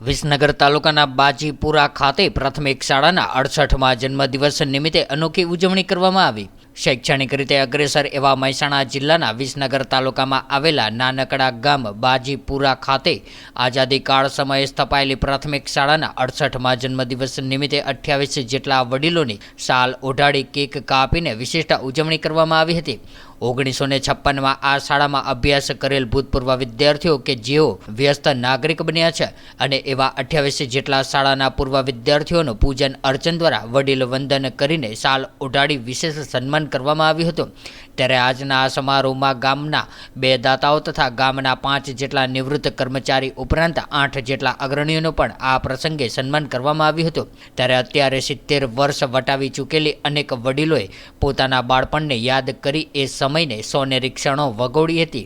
વિસનગર તાલુકાના બાજીપુરા ખાતે પ્રાથમિક શાળાના 68મા જન્મદિવસ નિમિત્તે અનોખી ઉજવણી કરવામાં આવી। શૈક્ષણિક રીતે અગ્રેસર એવા મહેસાણા જિલ્લાના વિસનગર તાલુકામાં આવેલા નાનકડા ગામ બાજીપુરા ખાતે આઝાદી કાળ સમયે સ્થપાયેલી પ્રાથમિક શાળાના 68મા જન્મદિવસ નિમિત્તે 28 જેટલા વડીલોની શાલ ઓઢાડી કેક કાપીને વિશિષ્ટ ઉજવણી કરવામાં આવી હતી। 1956માં આ શાળામાં અભ્યાસ કરેલ ભૂતપૂર્વ વિદ્યાર્થીઓ કે જેઓ વ્યસ્ત નાગરિક બન્યા છે અને એવા 28 જેટલા શાળાના પૂર્વ વિદ્યાર્થીઓનું પૂજન અર્ચન દ્વારા વડીલ વંદન કરીને શાલ ઓઢાડી વિશેષ સન્માન કરવામાં આવ્યું હતું। ત્યારે આજના આ સમારોહમાં ગામના 2 દાતાઓ તથા ગામના 5 જેટલા નિવૃત્ત કર્મચારી ઉપરાંત 8 જેટલા અગ્રણીઓનું પણ આ પ્રસંગે સન્માન કરવામાં આવ્યું હતું। ત્યારે અત્યારે 70 વર્ષ વટાવી ચૂકેલી અનેક વડીલોએ પોતાના બાળપણને યાદ કરી એ સમયને સોનેરી ક્ષણો વગોળી હતી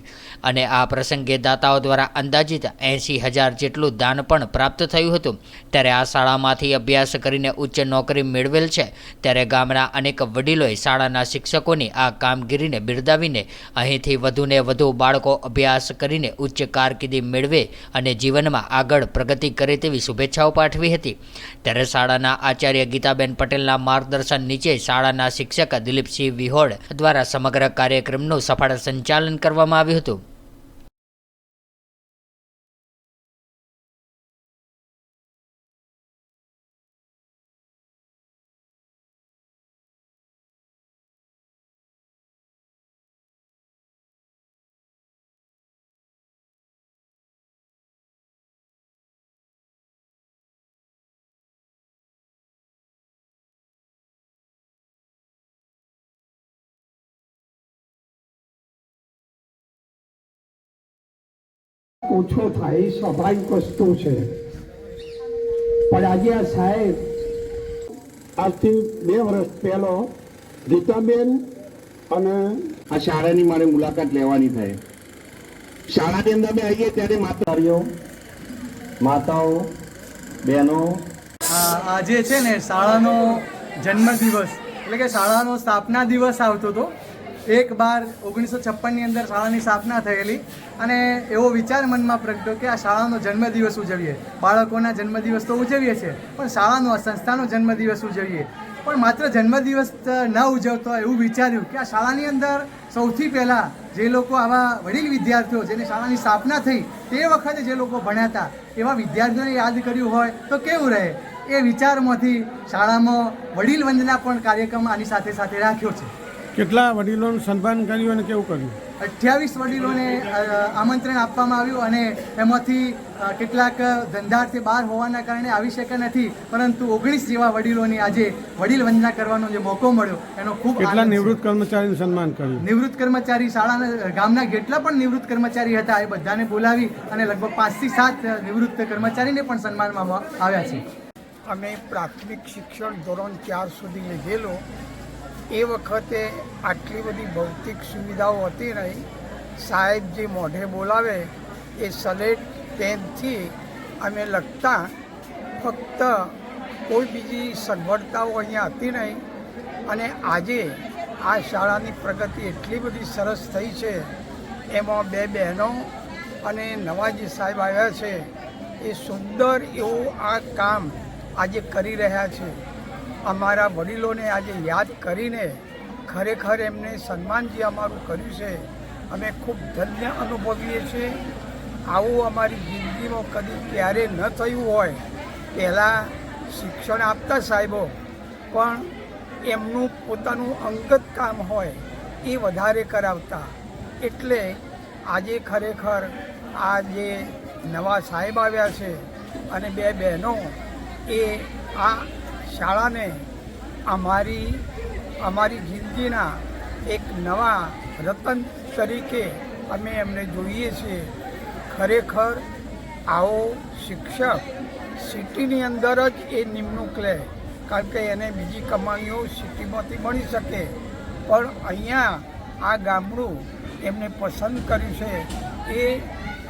અને આ પ્રસંગે દાતાઓ દ્વારા અંદાજિત 80,000 જેટલું દાન પણ પ્રાપ્ત થયું હતું। ત્યારે આ શાળામાંથી અભ્યાસ કરીને ઉચ્ચ નોકરી મેળવેલ છે ત્યારે ગામના અનેક વડીલોએ શાળાના શિક્ષકોની આ કામગીરીને બિરદાવીને અહીંથી વધુને વધુ બાળકો અભ્યાસ કરીને ઉચ્ચ કારકિર્દી મેળવે અને જીવનમાં આગળ પ્રગતિ કરે તેવી શુભેચ્છાઓ પાઠવી હતી। ત્યારે શાળાના આચાર્ય ગીતાબેન પટેલના માર્ગદર્શન નીચે શાળાના શિક્ષક દિલીપસિંહ વિહોડ દ્વારા સમગ્ર કાર્યક્રમનું સફળ સંચાલન કરવામાં આવ્યું હતું। ઓછો થાય સ્વાભાવિક વસ્તુ છે, પણ આજે આ સાહેબ આજથી 2 વર્ષ પહેલો ગીતાબેન અને આ શાળાની મારે મુલાકાત લેવાની થાય। શાળાની અંદર અમે આવીએ ત્યારે માતાઓ બહેનો આજે છે ને શાળાનો જન્મદિવસ એટલે કે શાળાનો સ્થાપના દિવસ આવતો હતો। 1/12/1956ની અંદર શાળાની સ્થાપના થયેલી અને એવો વિચાર મનમાં પ્રગટ્યો કે આ શાળાનો જન્મદિવસ ઉજવીએ, બાળકોના જન્મદિવસ તો ઉજવીએ છીએ પણ શાળાનો આ સંસ્થાનો જન્મદિવસ ઉજવીએ। પણ માત્ર જન્મદિવસ ન ઉજવતો એવું વિચાર્યું કે આ શાળાની અંદર સૌથી પહેલાં જે લોકો આવા વડીલ વિદ્યાર્થીઓ જેની શાળાની સ્થાપના થઈ તે વખતે જે લોકો ભણ્યા હતા એવા વિદ્યાર્થીઓને યાદ કર્યું હોય તો કેવું રહે, એ વિચારમાંથી શાળામાં વડીલ વંદના પણ કાર્યક્રમ આની સાથે સાથે રાખ્યો છે। કેટલા વડીલોનું સન્માન કર્યું અને કેવું કર્યું? 28 વડીલોને આમંત્રણ આપવામાં આવ્યું અને એમાંથી કેટલાક ધંધાર્થે બહાર હોવાના કારણે આવી શક્યા નથી, પરંતુ 19 જેવા વડીલોની આજે વડીલ વંદના કરવાનો જે મોકો મળ્યો એનો ખૂબ કેટલા નિવૃત્ત કર્મચારીનું સન્માન કર્યું? નિવૃત્ત કર્મચારી શાળાના ગામના જેટલા પણ નિવૃત્ત કર્મચારી હતા એ બધાને બોલાવી અને લગભગ 5 થી 7 નિવૃત્ત કર્મચારીને પણ સન્માનવામાં આવ્યા છે। અમે પ્રાથમિક શિક્ષણ ધોરણ 4 સુધી લીધેલો। એ વખતે આટલી બધી ભૌતિક સુવિધાઓ હતી નહીં। સાહેબ જે મોઢે બોલાવે એ સ્લેટ પેનથી અમે લખતા, ફક્ત કોઈ બીજી સગવડતાઓ અહીંયા હતી નહીં। અને આજે આ શાળાની પ્રગતિ એટલી બધી સરસ થઈ છે, એમાં 2 બહેનો અને નવા જે સાહેબ આવ્યા છે એ સુંદર એવું આ કામ આજે કરી રહ્યા છે। અમારા વડીલોને આજે યાદ કરીને ખરેખર એમને સન્માન જે અમારું કર્યું છે અમે ખૂબ ધન્ય અનુભવીએ છીએ। આવું અમારી જિંદગીમાં કદી ક્યારે ન થયું હોય। પહેલાં શિક્ષણ આપતા સાહેબો પણ એમનું પોતાનું અંગત કામ હોય એ વધારે કરાવતા, એટલે આજે ખરેખર આ જે નવા સાહેબ આવ્યા છે અને 2 બહેનો એ આ શાળાને અમારી જિંદગીના એક નવા રતન તરીકે અમે એમને જોઈએ છીએ। ખરેખર આવો શિક્ષક સિટીની અંદર જ એ નિમણૂક લે, કારણ કે એને બીજી કમાણીઓ સિટીમાંથી મળી શકે, પણ અહીંયા આ ગામડું એમને પસંદ કર્યું છે એ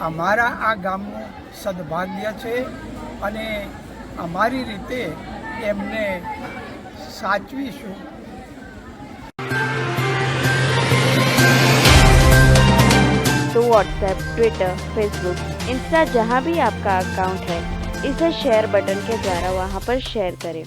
અમારા આ ગામનું સદભાગ્ય છે અને અમારી રીતે એમને સાચવીશું। तो व्हाट्सएप, ट्विटर, फेसबुक, इंस्टा जहाँ भी आपका अकाउंट है इसे शेयर बटन के द्वारा वहाँ पर शेयर करें।